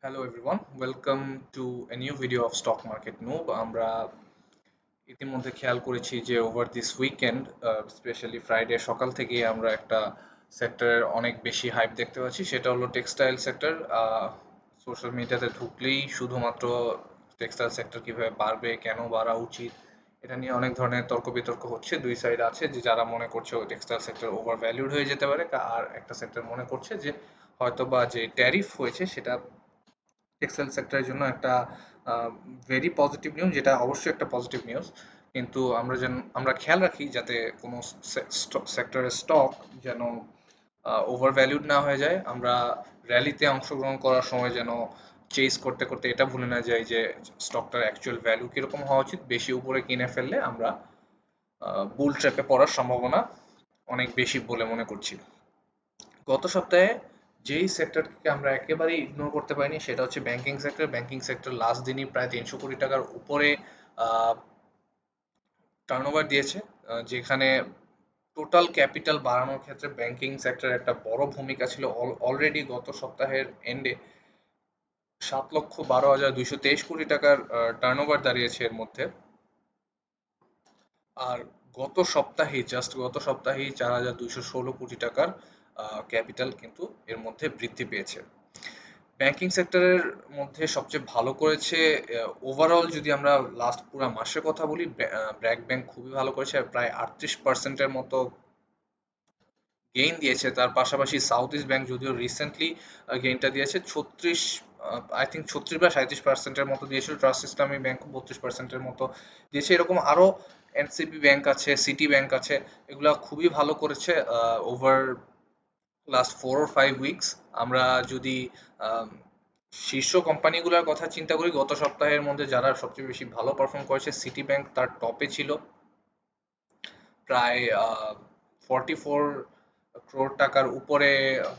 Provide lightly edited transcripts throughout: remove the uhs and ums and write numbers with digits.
Hello everyone, welcome to a new video of Stock Market Noob. আমরা ইতিমধ্যে খেয়াল করেছি যে over this weekend specially Friday সকাল থেকেই আমরা একটা সেক্টরের অনেক বেশি হাইপ দেখতে পাচ্ছি, সেটা হলো টেক্সটাইল সেক্টর। সোশ্যাল মিডিয়াতে ঢুকলেই শুধুমাত্র টেক্সটাইল সেক্টর কিভাবে বাড়বে, কেন বাড়া উচিত, এটা নিয়ে অনেক ধরনের তর্ক বিতর্ক হচ্ছে। দুই সাইড আছে, যে যারা মনে করছে ওই টেক্সটাইল সেক্টর ওভার ভ্যালুড হয়ে যেতে পারে, আর একটা সেক্টর মনে করছে যে হয়তোবা যে ট্যারিফ হয়েছে সেটা টেক্সটাইল সেক্টরের জন্য একটা ভেরি পজিটিভ নিউজ, যেটা অবশ্যই একটা পজিটিভ নিউজ। কিন্তু আমরা খেয়াল রাখি যাতে কোনো সেক্টরের স্টক যেন ওভার ভ্যালুড না হয়ে যায়। আমরা র্যালিতে অংশগ্রহণ করার সময় যেন চেস করতে করতে এটা ভুলে না যাই যে স্টকটার অ্যাকচুয়াল ভ্যালু কিরকম হওয়া উচিত। বেশি উপরে কিনে ফেললে আমরা বুল ট্র্যাপে পড়ার সম্ভাবনা অনেক বেশি বলে মনে করছি। গত সপ্তাহে যেই সেক্টরকে আমরা একেবারেই ইগনোর করতে পারিনি সেটা হচ্ছে banking sector. Banking sector last দিনই প্রায় 300 কোটি টাকার উপরে টার্নওভার দিয়েছে, যেখানে টোটাল ক্যাপিটাল বাড়ানোর ক্ষেত্রে ব্যাংকিং সেক্টরের একটা বড় ভূমিকা ছিল। অলরেডি গত সপ্তাহের এন্ডে 7,12,223 কোটি টাকার টার্নওভার দাঁড়িয়েছে এর মধ্যে। আর গত সপ্তাহেই 4,216 কোটি টাকার ক্যাপিটাল কিন্তু এর মধ্যে বৃদ্ধি পেয়েছে। ব্যাংকিং সেক্টরের মধ্যে সবচেয়ে ভালো করেছে, ওভারঅল যদি আমরা লাস্ট পুরো মাসের কথা বলি, ব্র্যাক ব্যাংক খুবই ভালো করেছে, প্রায় 38%-এর মতো গেইন দিয়েছে। তার পাশাপাশি সাউথ ইস্ট ব্যাংক যদিও রিসেন্টলি গেইনটা দিয়েছে 36, আই থিঙ্ক 36 বা 37%-এর মতো দিয়েছিল। ট্রাস্ট ইসলামী ব্যাংক 32%-এর মতো দিয়েছে। এরকম আরো এনসিবি ব্যাংক আছে, সিটি ব্যাংক আছে, এগুলা খুবই ভালো করেছে ওভার লাস্ট 4 or 5 উইকস। আমরা যদি আম, শীর্ষ কোম্পানিগুলোর কথা চিন্তা করি, গত সপ্তাহের মধ্যে যারা সবচেয়ে বেশি ভালো পারফর্ম করেছে, সিটি ব্যাংক তার টপে ছিল, প্রায় 44 crore টাকার উপরে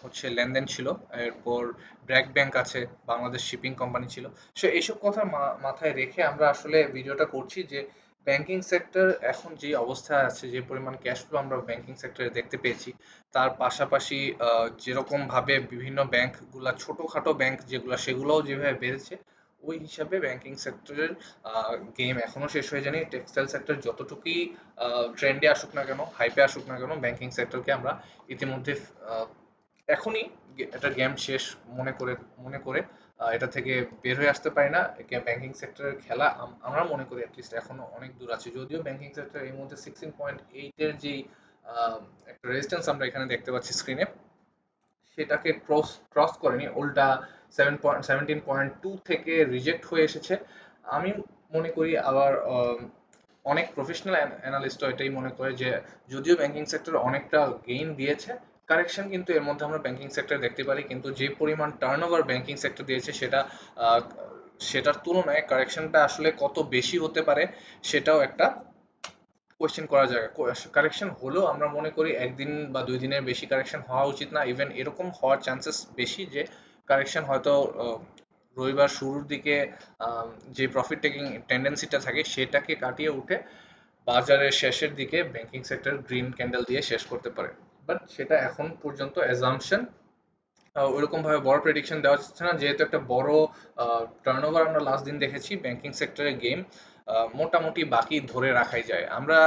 হচ্ছে লেনদেন ছিল। এরপর ব্র্যাক ব্যাংক আছে, বাংলাদেশ শিপিং কোম্পানি ছিল। সো এইসব কথা মাথায় রেখে আমরা আসলে ভিডিওটা করছি যে ব্যাংকিং সেক্টর এখন যে অবস্থায় আছে, যে পরিমাণ ক্যাশ ফ্লো আমরা ব্যাংকিং সেক্টরে দেখতে পেয়েছি, তার পাশাপাশি যেরকম ভাবে বিভিন্ন ব্যাংকগুলা, ছোটখাটো ব্যাংক যেগুলো, সেগুলোও যেভাবে বেড়েছে, ওই হিসাবে ব্যাংকিং সেক্টরের গেম এখনো শেষ হয়ে যায়নি। টেক্সটাইল সেক্টর যতটুকুই ট্রেন্ডে আসুক না কেন, হাইপে আসুক না কেন, ব্যাংকিং সেক্টরকে আমরা ইতিমধ্যে এখনই একটা গেম শেষ মনে করে এটা থেকে বের হয়ে আসতে পারি না। ব্যাংকিং সেক্টরের খেলা আমরা মনে করি অ্যাটলিস্ট এখনো অনেক দূর আছে। যদিও ব্যাংকিং সেক্টর এই মুহূর্তে 16.8-এর যেই একটা রেজিস্ট্যান্স আমরা এখানে দেখতে পাচ্ছি স্ক্রিনে, সেটাকে ক্রস করেনি, উল্টা 17.2 থেকে রিজেক্ট হয়ে এসেছে। আমি মনে করি আবার অনেক প্রফেশনাল অ্যানালিস্টও এটাই মনে করে যে যদিও ব্যাংকিং সেক্টর অনেকটা গেইন দিয়েছে, কারেকশন কিন্তু এর মধ্যে আমরা ব্যাংকিং সেক্টর দেখতে পারি। কিন্তু যে পরিমাণ টার্নওভার ব্যাংকিং সেক্টর দিয়েছে, আহ, সেটার তুলনায় কারেকশনটা আসলে কত বেশি হতে পারে, সেটাও একটা কোয়েশ্চেন করা যায়। কারেকশন হলেও আমরা মনে করি একদিন বা 2 দিনের বেশি কারেকশন হওয়া উচিত না। ইভেন এরকম হওয়ার চান্সেস বেশি যে কারেকশন হয়তো রবিবার শুরুর দিকে যে প্রফিট টেকিং টেন্ডেন্সিটা থাকে সেটাকে কাটিয়ে উঠে বাজারের শেষের দিকে ব্যাংকিং সেক্টর গ্রিন ক্যান্ডেল দিয়ে শেষ করতে পারে। বাট সেটা এখন পর্যন্ত অ্যাজাম্পশন, ওইরকম ভাবে বড় প্রেডিকশন দেওয়া যাচ্ছে না, যেহেতু একটা বড় টার্নওভার আমরা লাস্ট দিন দেখেছি। ব্যাংকিং সেক্টরের গেম মোটামুটি বাকি ধরে রাখাই যায়। আমরা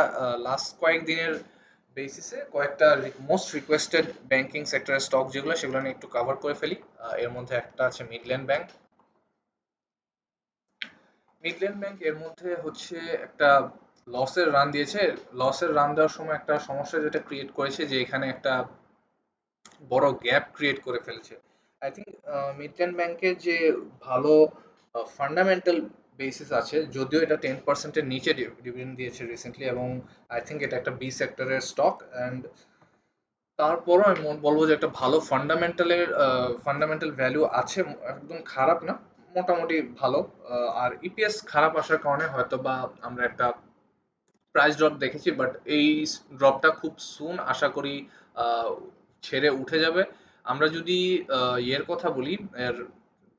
লাস্ট কয়েকদিনের বেসিসে কয়েকটা মোস্ট রিকোয়েস্টেড ব্যাংকিং সেক্টরের স্টক যেগুলো, সেগুলো নিয়ে একটু কভার করে ফেলি। এর মধ্যে একটা আছে মিডল্যান্ড ব্যাংক। মিডল্যান্ড ব্যাংক এর মধ্যে হচ্ছে একটা লসের রান দিয়েছে। লসের রান দেওয়ার সময় একটা সমস্যা যেটা ক্রিয়েট করেছে, যে এখানে একটা বড় গ্যাপ ক্রিয়েট করে ফেলেছে। আই থিঙ্ক মিডল্যান্ড ব্যাংকের যে ভালো ফান্ডামেন্টাল বেসিস আছে, যদিও এটা 10%-এর নিচে ডিভিডেন্ড দিয়েছে রিসেন্টলি, এবং আই থিঙ্ক এটা একটা বি সেক্টরের স্টক। অ্যান্ড তারপরও আমি বলবো যে একটা ভালো ফান্ডামেন্টাল ভ্যালু আছে, একদম খারাপ না, মোটামুটি ভালো। আর ইপিএস খারাপ আসার কারণে হয়তো বা আমরা একটা প্রাইস ড্রপ দেখেছি, বাট এই ড্রপটা খুব সুন আশা করি আহ, ছেড়ে উঠে যাবে। আমরা যদি ইয়ের কথা বলি, এর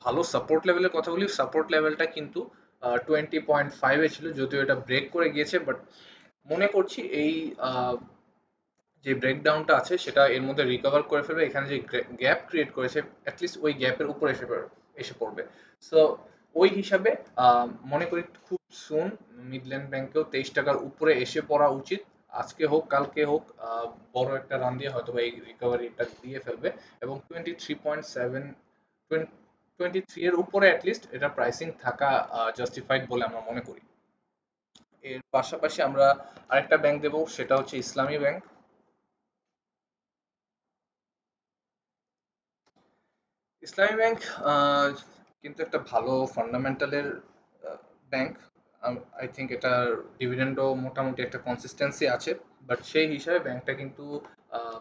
ভালো সাপোর্ট লেভেলের কথা বলি, সাপোর্ট লেভেলটা কিন্তু 20.5-এ ছিল, যদিও এটা ব্রেক করে গিয়েছে। বাট মনে করছি এই যে ব্রেকডাউনটা আছে সেটা এর মধ্যে রিকভার করে ফেলবে, এখানে যে গ্যাপ ক্রিয়েট করেছে অ্যাটলিস্ট ওই গ্যাপের উপর এসে পড়বে। সো ওই হিসাবে মনে করি খুব সুন মিডল্যান্ড ব্যাংকেও 23 টাকার উপরে এসে পড়া উচিত। আজকে হোক কালকে হোক বড় একটা রান দিয়ে হয়তো এই রিকভারিটা দিয়ে ফেলবে, এবং 23.7 23 এর উপরে অ্যাটলিস্ট এটা প্রাইসিং থাকা জাস্টিফাইড বলে আমরা মনে করি। এর পাশাপাশি আমরা আরেকটা ব্যাংক দেবো, সেটা হচ্ছে ইসলামী ব্যাংক। ইসলামী ব্যাংক কিন্তু একটা ভালো ফান্ডামেন্টালের ব্যাংক। আই থিঙ্ক এটার ডিভিডেন্ডও মোটামুটি একটা কনসিস্টেন্সি আছে, বাট সেই হিসাবে ব্যাংকটা কিন্তু আহ,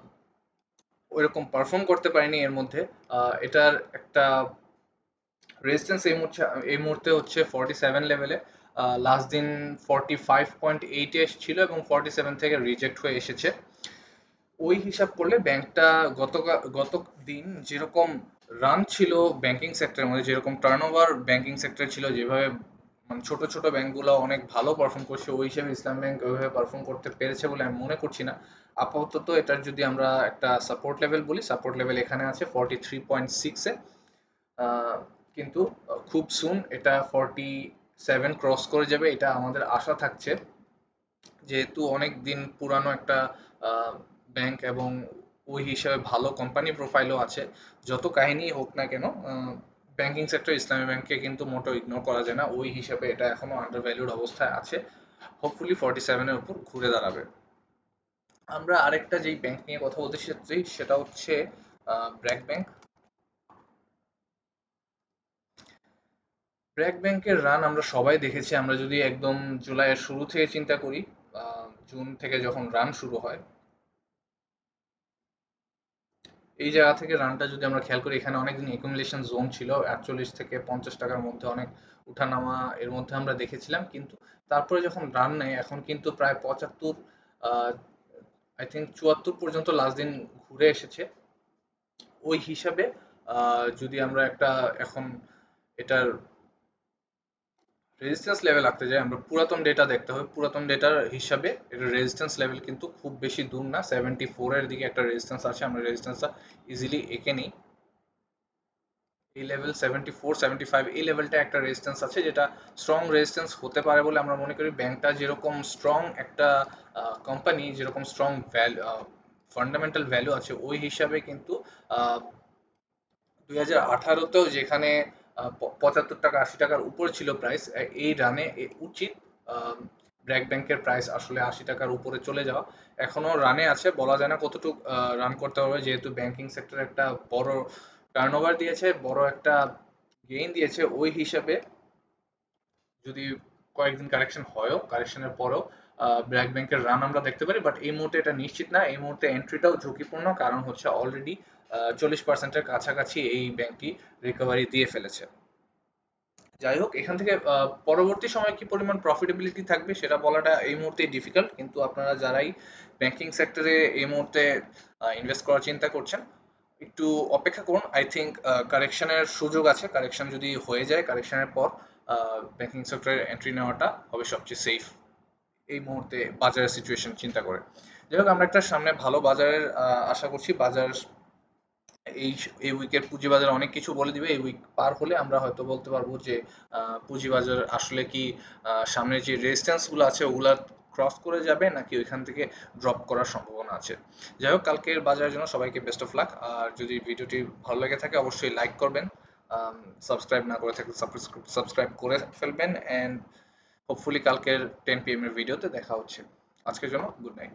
ওইরকম পারফর্ম করতে পারেনি এর মধ্যে। এটার একটা রেজিস্ট্যান্স এই মুহূর্তে হচ্ছে 47 লেভেলে। লাস্ট দিন 45.8 এ এসেছিল এবং 47 থেকে রিজেক্ট হয়ে এসেছে। ওই হিসাব করলে ব্যাংকটা গত দিন যেরকম রান ছিল ব্যাংকিং সেক্টরের মধ্যে, যেরকম টার্নওভার ব্যাংকিং সেক্টরে ছিল, যেভাবে মানে ছোট ছোট ব্যাংকগুলো অনেক ভালো পারফর্ম করছে, ওই হিসেবে ইসলাম ব্যাংক ওইভাবে পারফর্ম করতে পেরেছে বলে আমি মনে করছি না। আপাতত এটার যদি আমরা একটা সাপোর্ট লেভেল বলি, সাপোর্ট লেভেল এখানে আছে 43.6-এ। আহ, কিন্তু খুব সুন এটা 47 ক্রস করে যাবে, এটা আমাদের আশা থাকছে। যেহেতু অনেক দিন পুরানো একটা ব্যাংক এবং ওই হিসাবে ভালো কোম্পানি প্রোফাইলও আছে, যত কাহিনী হোক না কেন ব্যাংকিং সেক্টর ইসলামী ব্যাংককে কিন্তু মোটেও ইগনোর করা যায় না। ওই হিসাবে এটা এখনো আন্ডার ভ্যালুড অবস্থায় আছে, হোপফুলি 47-এর উপর ঘুরে দাঁড়াবে। আমরা আরেকটা যেই ব্যাংক নিয়ে কথা বলতে চাচ্ছি সেটা হচ্ছে ব্র্যাক ব্যাংক। ব্র্যাক ব্যাংকের রান আমরা সবাই দেখেছি। আমরা যদি একদম জুলাইয়ের শুরু থেকে চিন্তা করি, জুন থেকে যখন রান শুরু হয়, এই জায়গা থেকে রানটা যদি আমরা খেয়াল করি, এখানে অনেকদিন একুমুলেশন জোন ছিল, 48 থেকে 50 টাকার মধ্যে অনেক উঠানামা এর মধ্যে আমরা দেখেছিলাম। কিন্তু তারপরে যখন রান নেয় এখন কিন্তু প্রায় 75, আই থিঙ্ক 74 পর্যন্ত লাস্ট দিন ঘুরে এসেছে। ওই হিসাবে যদি আমরা একটা এখন এটার রেজিস্ট্যান্স লেভেল রাখতে যাই, আমরা পুরাতন ডেটা দেখতে হবে। পুরাতন ডেটার হিসাবে এর রেজিস্ট্যান্স লেভেল কিন্তু খুব বেশি দূর না, 74-এর দিকে একটা রেজিস্ট্যান্স আছে। আমরা রেজিস্ট্যান্সটা ইজিলি এঁকে নিই। এই লেভেল 74 75, এই লেভেলটা একটা রেজিস্ট্যান্স আছে, যেটা স্ট্রং রেজিস্ট্যান্স হতে পারে বলে আমরা মনে করি। ব্যাংকটা যেরকম স্ট্রং একটা কোম্পানি, যেরকম স্ট্রং ফান্ডামেন্টাল ভ্যালু আছে, ওই হিসাবে কিন্তু 2018-তেও যেখানে 75 টাকা 80 টাকার উপর ছিল প্রাইস, এই রানে উচিত ব্র্যাক ব্যাংকের প্রাইস আসলে 80 টাকার উপরে চলে যাওয়া। এখনো রানে আছে, বলা যায় না কতটুকু রান করতে পারবে, যেহেতু ব্যাংকিং সেক্টর একটা বড় টার্নওভার দিয়েছে, বড় একটা গেইন দিয়েছে। ওই হিসাবে যদি কয়েকদিন কারেকশন হয়ও, কারেকশনের পরেও ব্র্যাক ব্যাংকের রান আমরা দেখতে পারি, বাট এই মুহূর্তে এটা নিশ্চিত না। এই মুহূর্তে এন্ট্রিটাও ঝুঁকিপূর্ণ, কারণ হচ্ছে অলরেডি 40%-এর কাছাকাছি এই ব্যাংকটি রিকভারি দিয়ে ফেলেছে। যাই হোক, এখান থেকে পরবর্তী সময়ে কি পরিমাণ প্রফিটেবিলিটি থাকবে সেটা বলাটা এই মুহূর্তে ডিফিকাল্ট, কিন্তু আপনারা যারাই ব্যাংকিং সেক্টরে এই মুহূর্তে ইনভেস্ট করার চিন্তা করছেন, একটু অপেক্ষা করুন। আই থিঙ্ক কারেকশনের সুযোগ আছে। কারেকশন যদি হয়ে যায়, কারেকশনের পর ব্যাংকিং সেক্টরে এন্ট্রি নেওয়াটা হবে সবচেয়ে সেফ এই মুহূর্তে বাজারের সিচুয়েশন চিন্তা করে। যাই হোক, আমরা একটা সামনে ভালো বাজারের আশা করছি। বাজার এই এই উইকের পুঁজিবাজার অনেক কিছু বলে দিবে। এই উইক পার হলে আমরা হয়তো বলতে পারবো যে পুঁজিবাজার আসলে কি সামনে যে রেজিস্ট্যান্স গুলো আছে ওগুলা ক্রস করে যাবে, নাকি ওইখান থেকে ড্রপ করার সম্ভাবনা আছে। যাই হোক, কালকের বাজারের জন্য সবাইকে বেস্ট অফ লাক। আর যদি ভিডিওটি ভালো লেগে থাকে অবশ্যই লাইক করবেন, সাবস্ক্রাইব না করে থাকলে সাবস্ক্রাইব করে ফেলবেন, অ্যান্ড হোপফুলি কালকের 10 PM এর ভিডিওতে দেখা হচ্ছে। আজকের জন্য গুড নাইট।